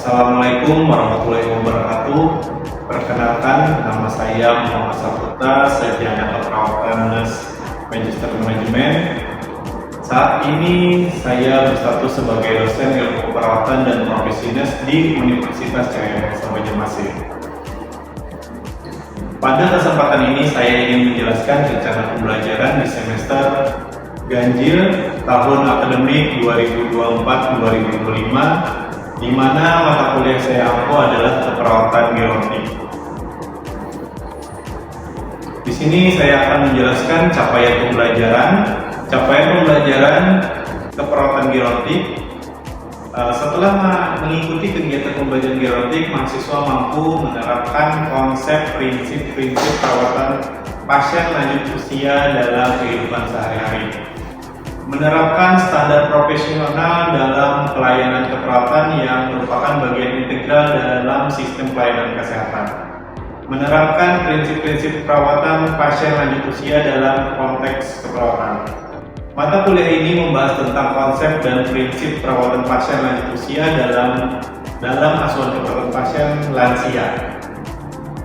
Assalamualaikum warahmatullahi wabarakatuh. Perkenalkan, nama saya Muhammad Saputra, sarjana keperawatan Magister Manajemen. Saat ini saya berstatus sebagai dosen ilmu keperawatan dan profesi nes di Universitas Cahaya Nusantara Banjarmasin. Pada kesempatan ini saya ingin menjelaskan rencana pembelajaran di semester ganjil tahun akademik 2024-2025, di mana mata kuliah saya ampu adalah keperawatan gerontik. Di sini saya akan menjelaskan capaian pembelajaran keperawatan gerontik. Setelah mengikuti kegiatan pembelajaran gerontik, mahasiswa mampu menerapkan konsep prinsip-prinsip perawatan pasien lanjut usia dalam kehidupan sehari-hari, menerapkan standar profesional dalam pelayanan keperawatan yang merupakan bagian integral dalam sistem pelayanan kesehatan, menerapkan prinsip-prinsip perawatan pasien lanjut usia dalam konteks keperawatan. Mata kuliah ini membahas tentang konsep dan prinsip perawatan pasien lanjut usia dalam asuhan keperawatan pasien lansia,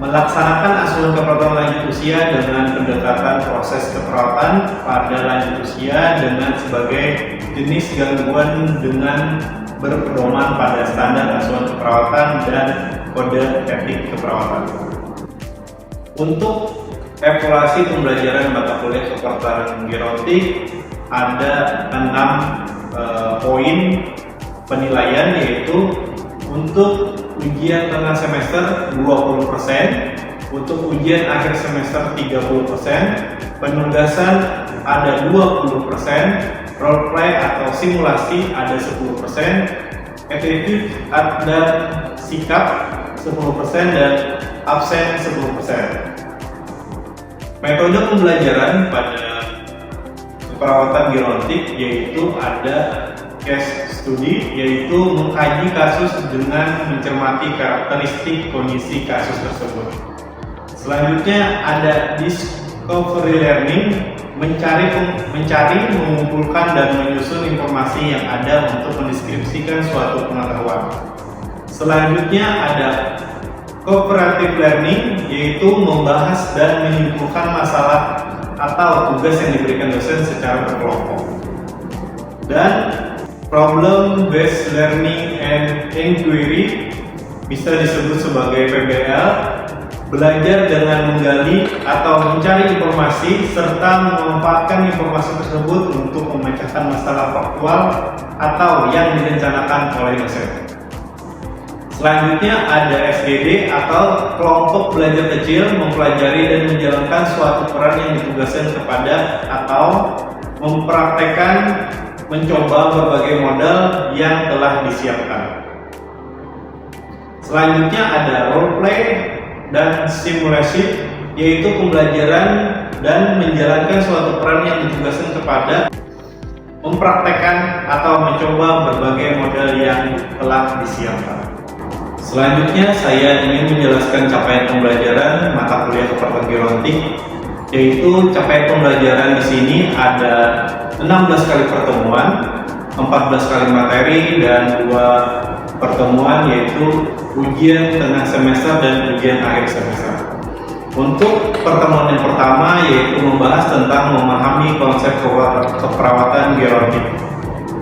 melaksanakan asuhan keperawatan lanjut usia dengan pendekatan proses keperawatan pada lanjut usia dengan sebagai jenis gangguan dengan berpedoman pada standar asuhan keperawatan dan kode etik keperawatan. Untuk evaluasi pembelajaran mata kuliah keperawatan gerontik ada 6 poin penilaian, yaitu untuk ujian tengah semester 20%, untuk ujian akhir semester 30%, penugasan ada 20%, role play atau simulasi ada 10%, attitude dan sikap 10%, dan absen 10%. Metode pembelajaran pada keperawatan gerontik yaitu ada case study, yaitu mengkaji kasus dengan mencermati karakteristik kondisi kasus tersebut. Selanjutnya ada discovery learning, mencari, mengumpulkan dan menyusun informasi yang ada untuk mendeskripsikan suatu pengetahuan. Selanjutnya ada cooperative learning, yaitu membahas dan menyimpulkan masalah atau tugas yang diberikan dosen secara berkelompok. Dan problem based learning and inquiry, bisa disebut sebagai PBL, belajar dengan menggali atau mencari informasi serta memanfaatkan informasi tersebut untuk memecahkan masalah faktual atau yang direncanakan oleh dosen. Selanjutnya ada SGD atau kelompok belajar kecil, mempelajari dan menjalankan suatu peran yang ditugaskan kepada atau mempraktekkan, mencoba berbagai modal yang telah disiapkan. Selanjutnya ada role play dan simulasi, yaitu pembelajaran dan menjalankan suatu peran yang ditugaskan kepada mempraktekkan atau mencoba berbagai modal yang telah disiapkan. Selanjutnya saya ingin menjelaskan capaian pembelajaran mata kuliah keperawatan gerontik, yaitu capaian pembelajaran di sini ada 16 kali pertemuan, 14 kali materi, dan 2 pertemuan yaitu ujian tengah semester dan ujian akhir semester. Untuk pertemuan yang pertama yaitu membahas tentang memahami konsep keperawatan gerontik,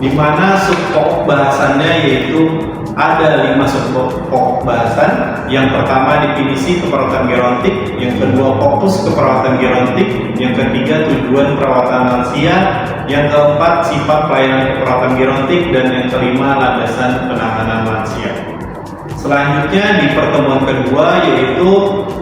di mana subpokok bahasannya yaitu ada 5 subpokok bahasan. Yang pertama definisi keperawatan gerontik, yang kedua fokus keperawatan gerontik, yang ketiga tujuan perawatan lansia, yang keempat sifat pelayanan keperawatan gerontik, dan yang kelima landasan penanganan lansia. Selanjutnya di pertemuan kedua yaitu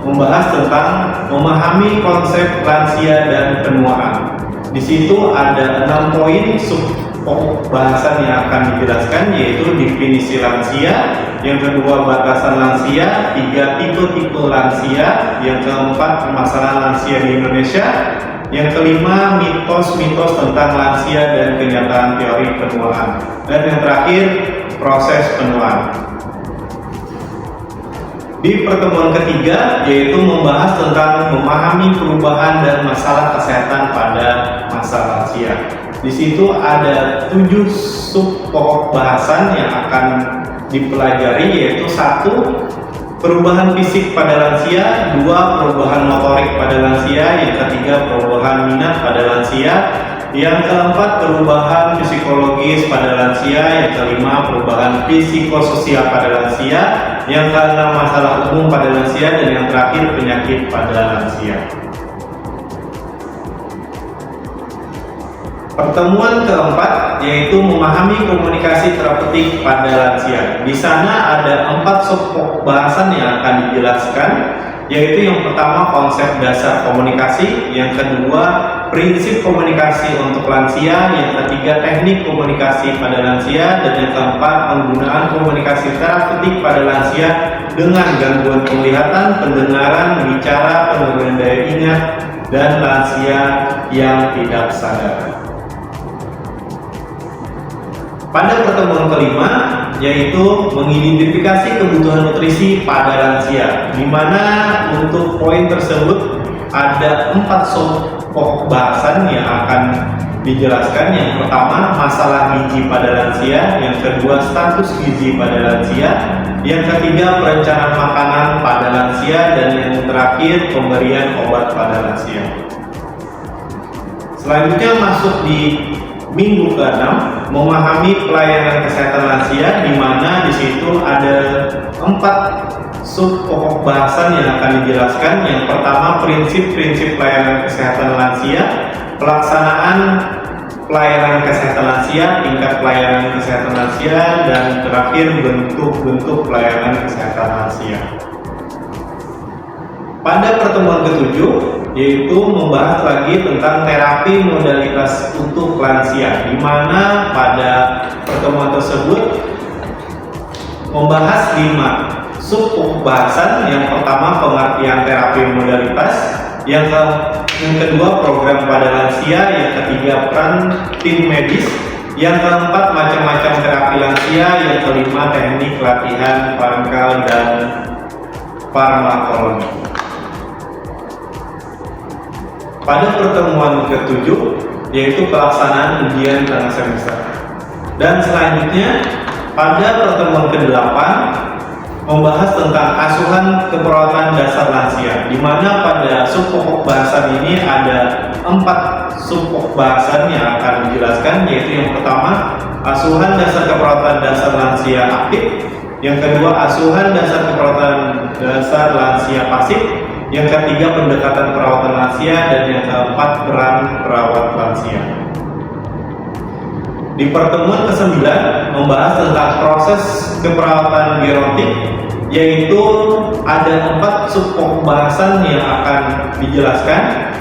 membahas tentang memahami konsep lansia dan penuaan. Di situ ada 6 poin subpokok bahasan yang akan dijelaskan, yaitu definisi lansia, yang kedua batasan lansia, 3 tipe-tipe lansia, yang keempat permasalahan lansia di Indonesia, yang kelima mitos-mitos tentang lansia dan kenyataan teori penuaan, dan yang terakhir proses penuaan. Di pertemuan ketiga yaitu membahas tentang memahami perubahan dan masalah kesehatan pada masa lansia. Di situ ada 7 subpokok bahasan yang akan dipelajari, yaitu 1. Perubahan fisik pada lansia, 2. Perubahan motorik pada lansia, yang ketiga perubahan minat pada lansia, yang keempat perubahan psikologis pada lansia, yang kelima perubahan psikososial pada lansia, yang keenam masalah umum pada lansia, dan yang terakhir penyakit pada lansia. Pertemuan keempat yaitu memahami komunikasi terapeutik pada lansia. Di sana ada 4 subpok bahasan yang akan dijelaskan, yaitu yang pertama konsep dasar komunikasi, yang kedua prinsip komunikasi untuk lansia, yang ketiga teknik komunikasi pada lansia, dan yang keempat penggunaan komunikasi terapeutik pada lansia dengan gangguan penglihatan, pendengaran, bicara, penurunan daya ingat, dan lansia yang tidak sadar. Pada pertemuan kelima yaitu mengidentifikasi kebutuhan nutrisi pada lansia, di mana untuk poin tersebut ada 4 subpok bahasan yang akan dijelaskan. Yang pertama masalah gizi pada lansia, yang kedua status gizi pada lansia, yang ketiga perencanaan makanan pada lansia, dan yang terakhir pemberian obat pada lansia. Selanjutnya masuk di minggu ke-6, memahami pelayanan kesehatan lansia, di mana di situ ada 4 subpokok bahasan yang akan dijelaskan. Yang pertama prinsip-prinsip pelayanan kesehatan lansia, pelaksanaan pelayanan kesehatan lansia, tingkat pelayanan kesehatan lansia, dan terakhir bentuk-bentuk pelayanan kesehatan lansia. Pada pertemuan ke-7 yaitu membahas lagi tentang terapi modalitas untuk lansia, di mana pada pertemuan tersebut membahas 5 subpok bahasan. Yang pertama pengertian terapi modalitas, yang kedua program pada lansia, yang ketiga peran tim medis, yang keempat macam-macam terapi lansia, yang kelima teknik latihan farmakal dan farmakologi. Pada pertemuan ke-7 yaitu pelaksanaan ujian tengah semester. Dan selanjutnya pada pertemuan ke-8 membahas tentang asuhan keperawatan dasar lansia, di mana pada subpokok bahasan ini ada 4 subpokok bahasan yang akan dijelaskan, yaitu yang pertama asuhan dasar keperawatan dasar lansia aktif, yang kedua asuhan dasar keperawatan dasar lansia pasif, yang ketiga pendekatan perawatan lansia, dan yang keempat peran perawat lansia. Di pertemuan ke-9 membahas tentang proses keperawatan gerontik, yaitu ada 4 subpokok bahasan yang akan dijelaskan,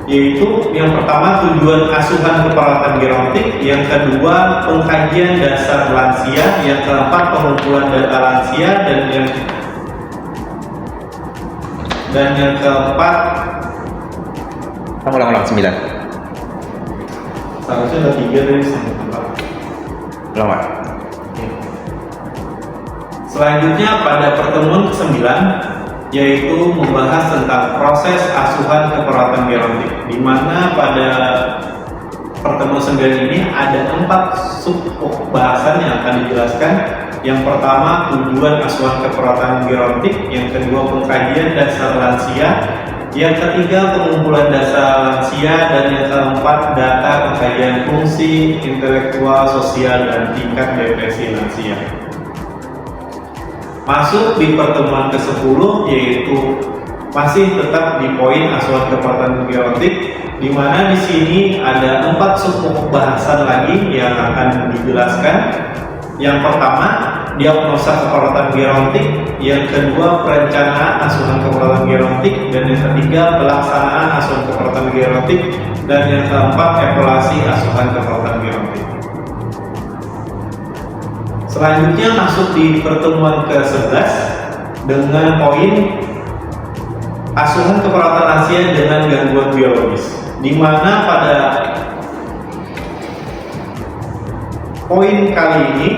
yaitu yang pertama tujuan asuhan keperawatan gerontik, yang kedua pengkajian dasar lansia, yang keempat pengumpulan data lansia, dan yang keempat ulang 9. Seharusnya ada 3 dari sampai 4. Ulang. Selanjutnya pada pertemuan ke-9 yaitu membahas tentang proses asuhan keperawatan gerontik, di mana pada pertemuan 9 ini ada 4 subpokok bahasan yang akan dijelaskan. Yang pertama tujuan asuhan keperawatan gerontik, yang kedua pengkajian dasar lansia, yang ketiga pengumpulan dasar lansia, dan yang keempat data pengkajian fungsi intelektual, sosial, dan tingkat depresi lansia. Masuk di pertemuan ke-10 yaitu masih tetap di poin asuhan keperawatan gerontik, di mana di sini ada 4 subpokok bahasan lagi yang akan dijelaskan. Yang pertama diagnosa keperawatan gerontik, yang kedua perencanaan asuhan keperawatan gerontik, dan yang ketiga pelaksanaan asuhan keperawatan gerontik, dan yang keempat evaluasi asuhan keperawatan gerontik. Selanjutnya masuk di pertemuan ke-11 dengan poin asuhan keperawatan lansia dengan gangguan biologis, di mana pada poin kali ini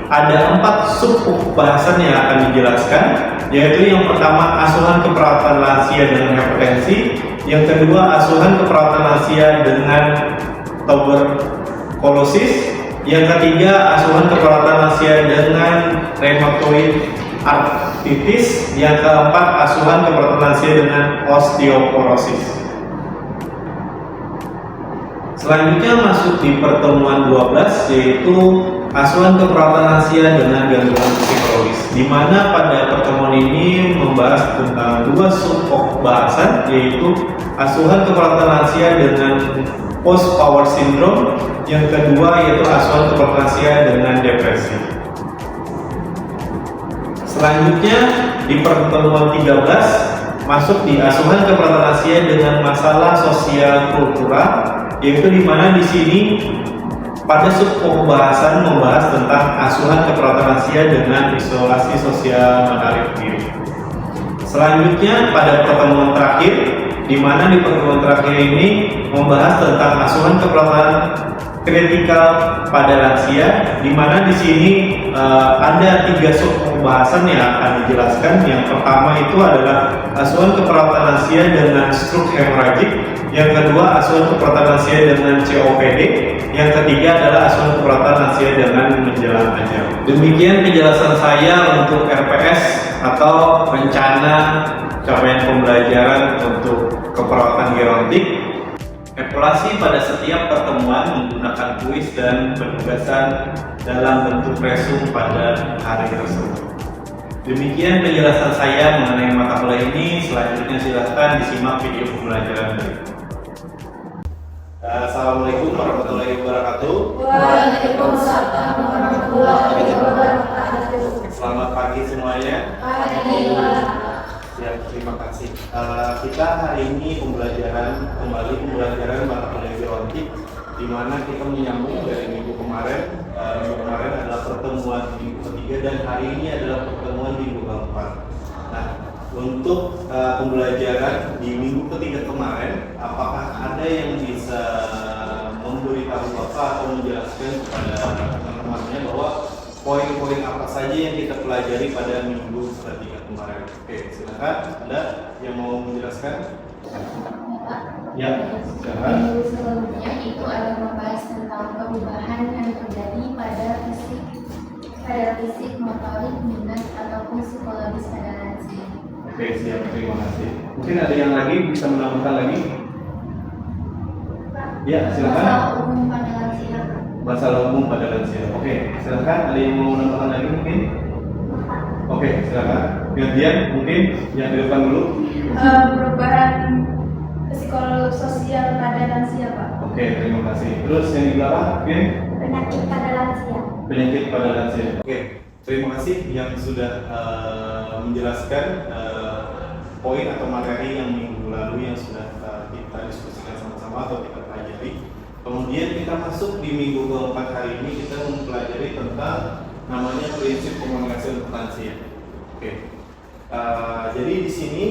ada 4 subpokok bahasan yang akan dijelaskan, yaitu yang pertama asuhan keperawatan lansia dengan hipertensi, yang kedua asuhan keperawatan lansia dengan tuberkulosis, yang ketiga asuhan keperawatan lansia dengan rheumatoid arthritis. Yang keempat, asuhan keperawatan lansia dengan osteoporosis. Selanjutnya masuk di pertemuan 12, yaitu asuhan keperawatan lansia dengan gangguan psikologis, di mana pada pertemuan ini membahas tentang dua sub-bahasan, yaitu asuhan keperawatan lansia dengan post power syndrome, yang kedua yaitu asuhan keperawatan lansia dengan depresi. Selanjutnya di pertemuan 13 masuk di asuhan keperawatan lansia dengan masalah sosial kultural, yaitu di mana di sini pada sub-pembahasan membahas tentang asuhan keperawatan lansia dengan isolasi sosial menarik diri. Selanjutnya pada pertemuan terakhir, di mana di pertemuan terakhir ini membahas tentang asuhan keperawatan kritikal pada lansia, di mana di sini ada 3 sub-pembahasan yang akan dijelaskan. Yang pertama itu adalah asuhan keperawatan lansia dengan stroke hemorragik, yang kedua asuhan keperawatan lansia dengan COPD, yang ketiga adalah asuhan keperawatan lansia dengan menjelang ajal. Demikian penjelasan saya untuk RPS atau rencana capaian pembelajaran untuk keperawatan gerontik. Evaluasi pada setiap pertemuan menggunakan kuis dan penugasan dalam bentuk resume pada hari tersebut. Demikian penjelasan saya mengenai mata kuliah ini. Selanjutnya silahkan disimak video pembelajaran berikut. Assalamualaikum warahmatullahi wabarakatuh. Waalaikumsalam warahmatullahi wabarakatuh. Selamat pagi semuanya. Pagi. Ya, terima kasih. Kita hari ini pembelajaran mata kuliah gerontik, di mana kita menyambung dari minggu kemarin. Minggu kemarin adalah pertemuan minggu ketiga dan hari ini adalah pertemuan minggu keempat. Nah, untuk pembelajaran di minggu ketiga kemarin, apakah ada yang bisa memberitahu Bapak atau menjelaskan kepada teman-temannya bahwa poin-poin apa saja yang kita pelajari pada minggu ketiga kemarin? Oke, silakan. Ada yang mau menjelaskan? Ya, silakan. Minggu sebelumnya itu ada membahas tentang perubahan yang terjadi pada fisik, motorik, minat ataupun psikologis pada lansia. Oke, siap. Terima kasih. Mungkin ada yang lagi bisa menambahkan lagi? Ya, silakan. Masalah umum pada lansia. Masalah umum pada lansia. Oke, silakan. Ada yang mau menambahkan lagi mungkin? Oke, silakan. Gantian mungkin yang di depan dulu. Perubahan psikososial pada lansia, Pak. Oke, terima kasih. Terus yang di belakang, mungkin? Penyakit pada lansia. Penyakit pada lansia. Oke, terima kasih yang sudah menjelaskan poin atau materi yang minggu lalu yang sudah kita diskusikan sama-sama atau kita pelajari. Kemudian kita masuk di minggu keempat hari ini, kita mempelajari tentang namanya prinsip komunikasi untuk lansia. Oke. Jadi di sini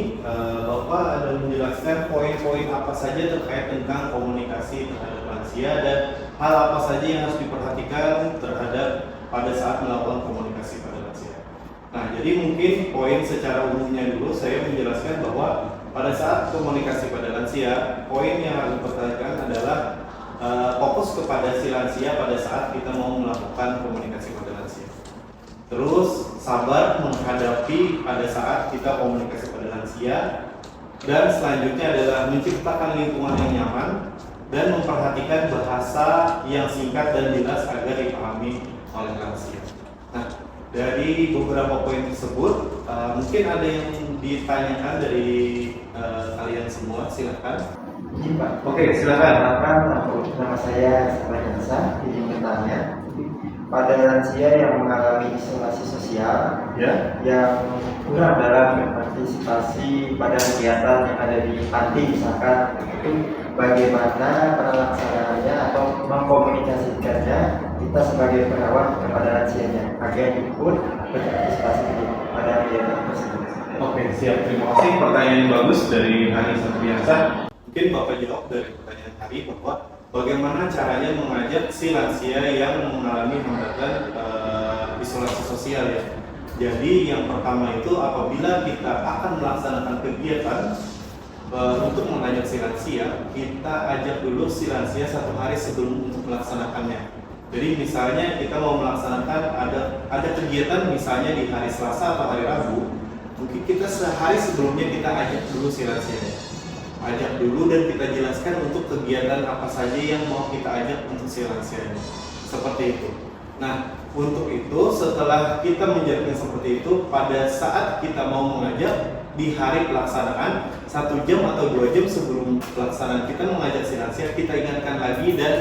Bapak ada menjelaskan poin-poin apa saja terkait tentang komunikasi terhadap lansia dan hal apa saja yang harus diperhatikan terhadap pada saat melakukan komunikasi pada lansia. Nah, jadi mungkin poin secara umumnya dulu saya menjelaskan bahwa pada saat komunikasi pada lansia, poin yang harus diperhatikan adalah fokus kepada si lansia pada saat kita mau melakukan komunikasi pada lansia. Terus sabar menghadapi pada saat kita komunikasi pada lansia, dan selanjutnya adalah menciptakan lingkungan yang nyaman dan memperhatikan bahasa yang singkat dan jelas agar dipahami oleh lansia. Nah, dari beberapa poin tersebut mungkin ada yang ditanyakan dari kalian semua, silakan. Oke, silakan. Nama saya Safa izin bertanya. Pada lansia yang mengalami isolasi sosial, Ya. yang kurang dalam berpartisipasi pada kegiatan yang ada di panti, misalkan itu bagaimana pelaksanaannya atau mengkomunikasikannya kita sebagai perawat kepada lansianya agar ikut berpartisipasi pada kegiatan tersebut. Oke, siap. Terima kasih. Pertanyaan yang bagus dari Hani Satriasa. Mungkin Bapak jawab dari pertanyaan Hari bahwa bagaimana caranya mengajak si lansia yang mengalami hambatan isolasi sosial ya. Jadi yang pertama itu apabila kita akan melaksanakan kegiatan untuk mengajak si lansia, kita ajak dulu si lansia 1 hari sebelum untuk melaksanakannya. Jadi misalnya kita mau melaksanakan ada ada kegiatan misalnya di hari Selasa atau hari Rabu, mungkin kita sehari sebelumnya kita ajak dulu si lansianya, ajak dulu dan kita jelaskan untuk kegiatan apa saja yang mau kita ajak untuk si lansianya, seperti itu. Nah, untuk itu setelah kita menjalankan seperti itu, pada saat kita mau mengajak di hari pelaksanaan 1 jam atau 2 jam sebelum pelaksanaan kita mengajak si lansia, kita ingatkan lagi dan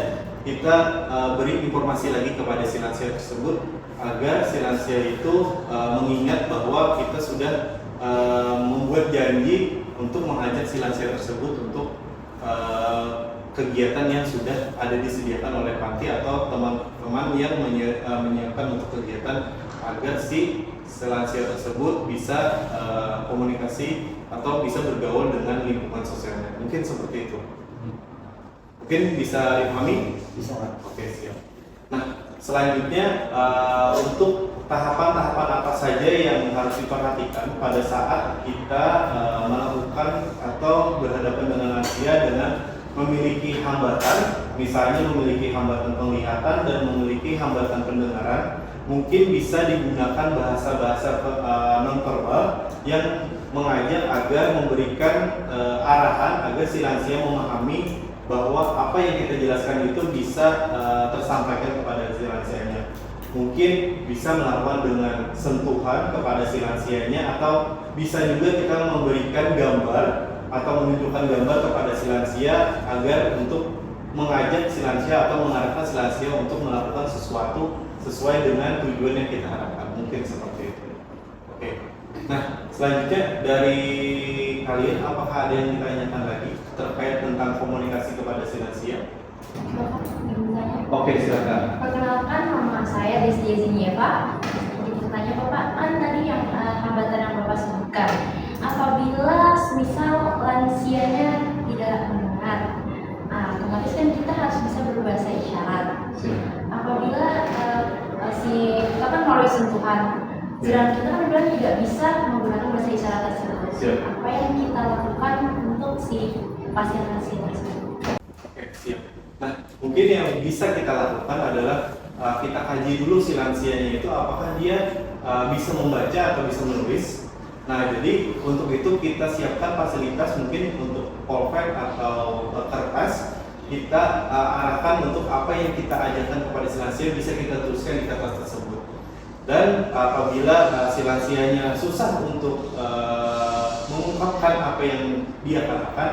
kita beri informasi lagi kepada si lansia tersebut agar si lansia itu mengingat bahwa kita sudah membuat janji untuk mengajak si lansia tersebut untuk kegiatan yang sudah ada disediakan oleh panti atau teman-teman yang menyiapkan untuk kegiatan agar si lansia tersebut bisa komunikasi atau bisa bergaul dengan lingkungan sosialnya. Mungkin seperti itu. Mungkin bisa dipahami? Bisa. Oke, siap. Nah, selanjutnya untuk tahapan-tahapan apa saja yang harus diperhatikan pada saat kita melakukan atau berhadapan dengan lansia dengan memiliki hambatan, misalnya memiliki hambatan penglihatan dan memiliki hambatan pendengaran, mungkin bisa digunakan bahasa-bahasa nonverbal yang mengajak agar memberikan arahan agar si lansia memahami bahwa apa yang kita jelaskan itu bisa tersampaikan kepada si lansianya. Mungkin bisa melakukan dengan sentuhan kepada si lansianya atau bisa juga kita memberikan gambar atau menunjukkan gambar kepada si lansia agar untuk mengajak si lansia atau mengarahkan si lansia untuk melakukan sesuatu sesuai dengan tujuan yang kita harapkan. Mungkin seperti itu. Oke. Nah, selanjutnya dari kalian apakah ada yang ditanyakan lagi terkait tentang komunikasi kepada si lansia? Oke, silakan. Perkenalkan, nama saya Desti Yazinieva. Jadi tanya Bapak, kan tadi yang hambatan yang Bapak sebutkan, apabila misal lansianya tidak mendengar, otomatis kan kita harus bisa berbahasa isyarat. Apabila kita kan melalui sentuhan, sedangkan kita kan bilang tidak bisa menggunakan bahasa isyarat tersebut. Apa yang kita lakukan untuk si pasien lansia tersebut? Oke, siap. Nah, mungkin yang bisa kita lakukan adalah kita kaji dulu si lansianya itu apakah dia bisa membaca atau bisa menulis. Nah, jadi untuk itu kita siapkan fasilitas mungkin untuk pulpen atau kertas. Kita arahkan untuk apa yang kita ajarkan kepada si lansia bisa kita tuliskan di kertas tersebut. Dan apabila si lansianya susah untuk mengungkapkan apa yang dia katakan,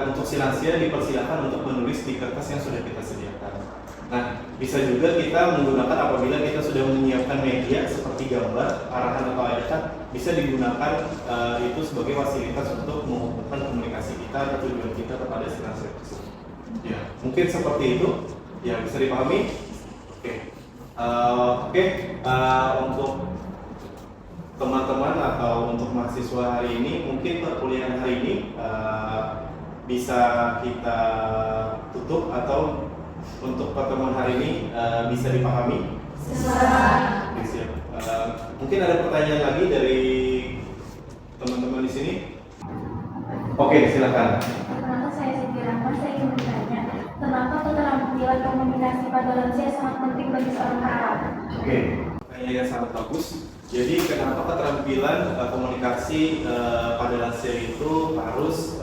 untuk si lansia dipersilakan untuk menulis di kertas yang sudah kita sediakan. Nah, bisa juga kita menggunakan apabila kita sudah menyiapkan media seperti gambar, arahan atau ajakan, bisa digunakan itu sebagai fasilitas untuk menghubungkan komunikasi kita atau tujuan kita kepada si lansia tersebut. Ya, mungkin seperti itu. Ya, bisa dipahami? Oke. Untuk teman-teman atau untuk mahasiswa hari ini, mungkin perkuliahan hari ini bisa kita tutup atau untuk pertemuan hari ini bisa dipahami? Oke, siap. Mungkin ada pertanyaan lagi dari teman-teman di sini? Oke, silakan. Perkenalkan, saya Siti Rahman. Saya ingin bertanya, kenapa keterampilan komunikasi pada lansia sangat penting bagi seorang perawat? Oke, pertanyaan sangat bagus. Jadi kenapa keterampilan komunikasi pada lansia itu harus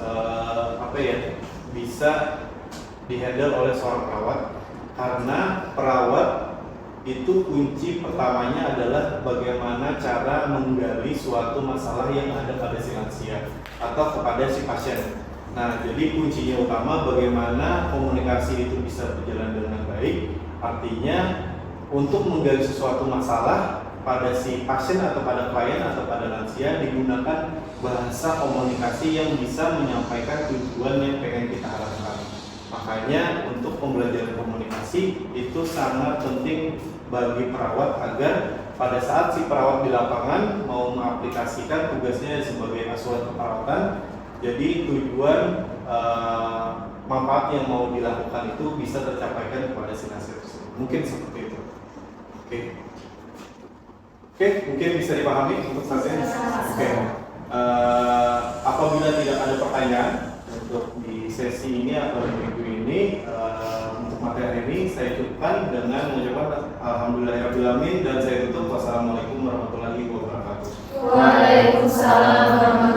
bisa dihandle oleh seorang perawat? Karena perawat itu kunci pertamanya adalah bagaimana cara menggali suatu masalah yang ada pada si lansia atau kepada si pasien. Nah, jadi kuncinya utama bagaimana komunikasi itu bisa berjalan dengan baik. Artinya untuk menggali sesuatu masalah pada si pasien atau pada klien atau pada lansia digunakan bahasa komunikasi yang bisa menyampaikan tujuan yang pengen kita harapkan. Makanya untuk pembelajaran komunikasi itu sangat penting bagi perawat agar pada saat si perawat di lapangan mau mengaplikasikan tugasnya sebagai asuhan keperawatan, jadi tujuan manfaat yang mau dilakukan itu bisa tercapaikan kepada si lansia tersebut. Mungkin seperti itu. Oke, mungkin bisa dipahami untuk saat ini. Apabila tidak ada pertanyaan untuk di sesi ini atau di minggu ini untuk materi ini saya cukupkan dengan mengucapkan alhamdulillahirabbil alamin dan saya tutup. Wassalamualaikum warahmatullahi wabarakatuh. Waalaikumsalam warahmatullahi